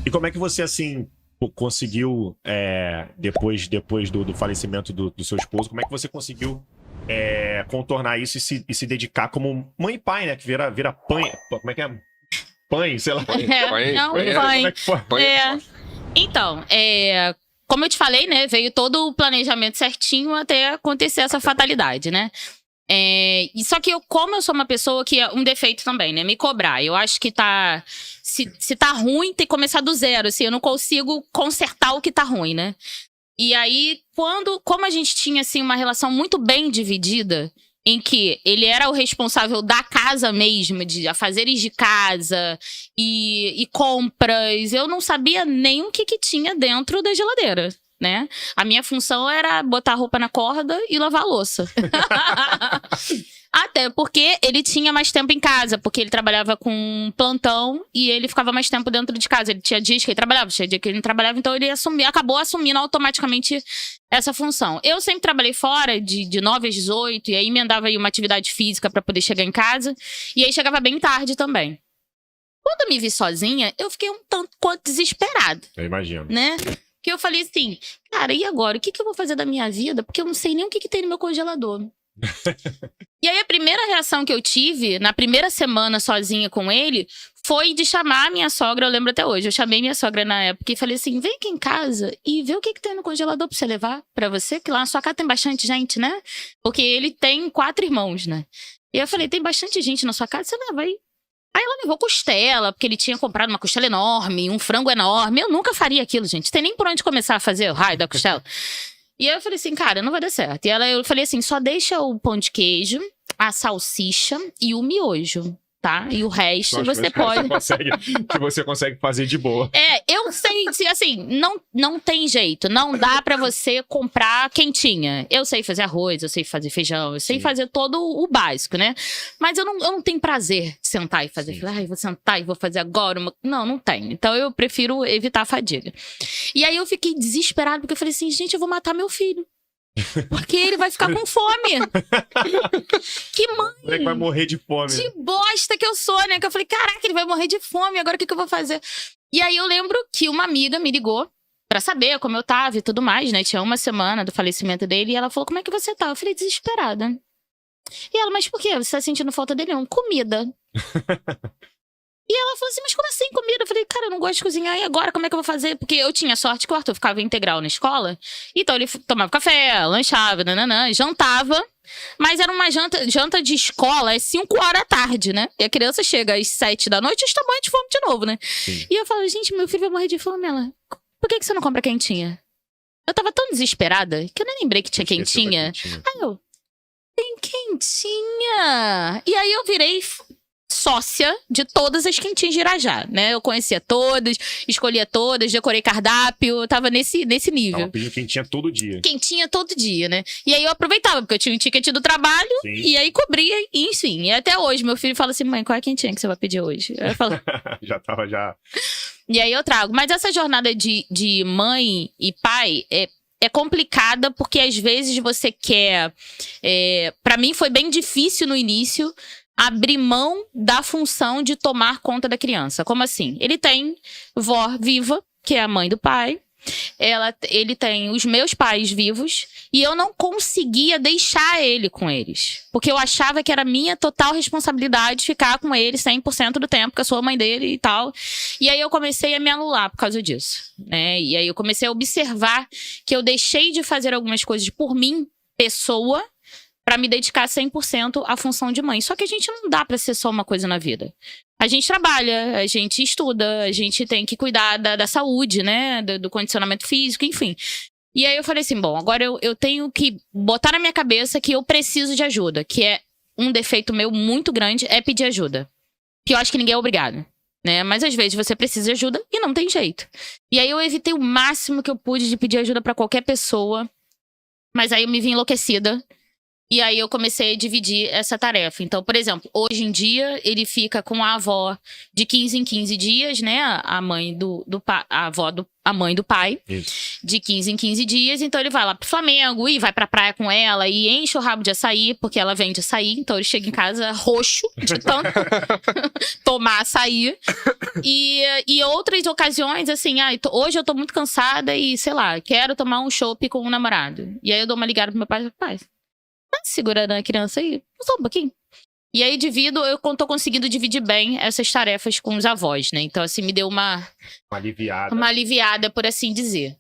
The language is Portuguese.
E como é que você, assim, conseguiu, depois do falecimento do seu esposo, como é que você conseguiu contornar isso e se dedicar como mãe e pai, né? Que vira pai. Como é que é? Pai, sei lá. Não, Como pai. é que foi? Então, como eu te falei, né? Veio todo o planejamento certinho até acontecer essa fatalidade, né? E só que como eu sou uma pessoa que é um defeito também, né? Me cobrar. Eu acho que se tá ruim, tem que começar do zero. Assim, eu não consigo consertar o que tá ruim, né? E aí, como a gente tinha, assim, uma relação muito bem dividida, em que ele era o responsável da casa mesmo, de afazeres de casa e compras, eu não sabia nem o que tinha dentro da geladeira, né? A minha função era botar a roupa na corda e lavar a louça. Até porque ele tinha mais tempo em casa, porque ele trabalhava com plantão e ele ficava mais tempo dentro de casa. Ele tinha dias que ele trabalhava, tinha dia que ele não trabalhava, então ele acabou assumindo automaticamente essa função. Eu sempre trabalhei fora, de 9 às 18, e aí emendava aí uma atividade física pra poder chegar em casa, e aí chegava bem tarde também. Quando eu me vi sozinha, eu fiquei um tanto quanto desesperada. Eu imagino. Né? Que eu falei assim, cara, e agora? O que eu vou fazer da minha vida? Porque eu não sei nem o que tem no meu congelador. E aí a primeira reação que eu tive, na primeira semana sozinha com ele, foi de chamar a minha sogra, eu lembro até hoje. Eu chamei minha sogra na época e falei assim, vem aqui em casa e vê o que tem no congelador pra você levar pra você, que lá na sua casa tem bastante gente, né? Porque ele tem 4 irmãos, né? E eu falei, tem bastante gente na sua casa, você leva aí. Aí ela levou costela, porque ele tinha comprado uma costela enorme, um frango enorme. Eu nunca faria aquilo, gente. Tem nem por onde começar a fazer o raio da costela. E aí eu falei assim, cara, não vai dar certo. E eu falei assim, só deixa o pão de queijo, a salsicha e o miojo, tá? E o resto você pode... Que você consegue fazer de boa. Eu sei, assim, não tem jeito. Não dá pra você comprar quentinha. Eu sei fazer arroz, eu sei fazer feijão, eu sei fazer todo o básico, né? Mas eu não tenho prazer de sentar e fazer. Ai, vou sentar e vou fazer agora uma... Não tenho. Então eu prefiro evitar a fadiga. E aí eu fiquei desesperada, porque eu falei assim, gente, eu vou matar meu filho. Porque ele vai ficar com fome. Que mãe! Como é que vai morrer de fome? De bosta que eu sou, né? Que eu falei, caraca, ele vai morrer de fome, agora o que eu vou fazer? E aí eu lembro que uma amiga me ligou pra saber como eu tava e tudo mais, né? Tinha uma semana do falecimento dele e ela falou, como é que você tá? Eu falei, desesperada. E ela, mas por quê? Você tá sentindo falta dele? Não, comida. E ela falou assim, mas como assim comida? Eu falei, cara, eu não gosto de cozinhar, e agora como é que eu vou fazer? Porque eu tinha sorte que o Arthur ficava integral na escola, então ele tomava café, lanchava, jantava, mas era uma janta de escola às 5 horas da tarde, né? E a criança chega às 7 da noite e está morrendo de fome de novo, né? Sim. E eu falo, gente, meu filho vai morrer de fome. Ela, por que você não compra quentinha? Eu tava tão desesperada que eu nem lembrei que tinha quentinha. Aí eu, tem quentinha! E aí eu virei sócia de todas as quentinhas de Irajá, né? Eu conhecia todas, escolhia todas, decorei cardápio, tava nesse nível. Tava pedindo quentinha todo dia. Quentinha todo dia, né? E aí eu aproveitava, porque eu tinha um ticket do trabalho, e aí cobria, e enfim. E até hoje, meu filho fala assim, mãe, qual é a quentinha que você vai pedir hoje? Eu falo... já. E aí eu trago. Mas essa jornada de mãe e pai é complicada, porque às vezes você quer... Pra mim foi bem difícil no início abrir mão da função de tomar conta da criança. Como assim? Ele tem vó viva, que é a mãe do pai. Ele tem os meus pais vivos. E eu não conseguia deixar ele com eles. Porque eu achava que era minha total responsabilidade ficar com ele 100% do tempo, porque eu sou a mãe dele e tal. E aí eu comecei a me anular por causa disso, né? E aí eu comecei a observar que eu deixei de fazer algumas coisas por mim, pessoa, pra me dedicar 100% à função de mãe. Só que a gente não dá pra ser só uma coisa na vida. A gente trabalha, a gente estuda, a gente tem que cuidar da saúde, né? Do condicionamento físico, enfim. E aí eu falei assim, bom, agora eu tenho que botar na minha cabeça que eu preciso de ajuda. Que é um defeito meu muito grande, é pedir ajuda. Que eu acho que ninguém é obrigado, né? Mas às vezes você precisa de ajuda e não tem jeito. E aí eu evitei o máximo que eu pude de pedir ajuda pra qualquer pessoa. Mas aí eu me vi enlouquecida. E aí eu comecei a dividir essa tarefa. Então, por exemplo, hoje em dia ele fica com a avó de 15 em 15 dias, né? A mãe a mãe do pai, Isso. de 15 em 15 dias. Então ele vai lá pro Flamengo e vai pra praia com ela e enche o rabo de açaí, porque ela vende açaí. Então ele chega em casa roxo de tanto tomar açaí. E outras ocasiões, assim, hoje eu tô muito cansada e, sei lá, quero tomar um chopp com um namorado. E aí eu dou uma ligada pro meu pai, tá segurando a criança aí? Só um pouquinho. E aí eu tô conseguindo dividir bem essas tarefas com os avós, né? Então, assim, me deu uma Aliviada. uma aliviada, por assim dizer.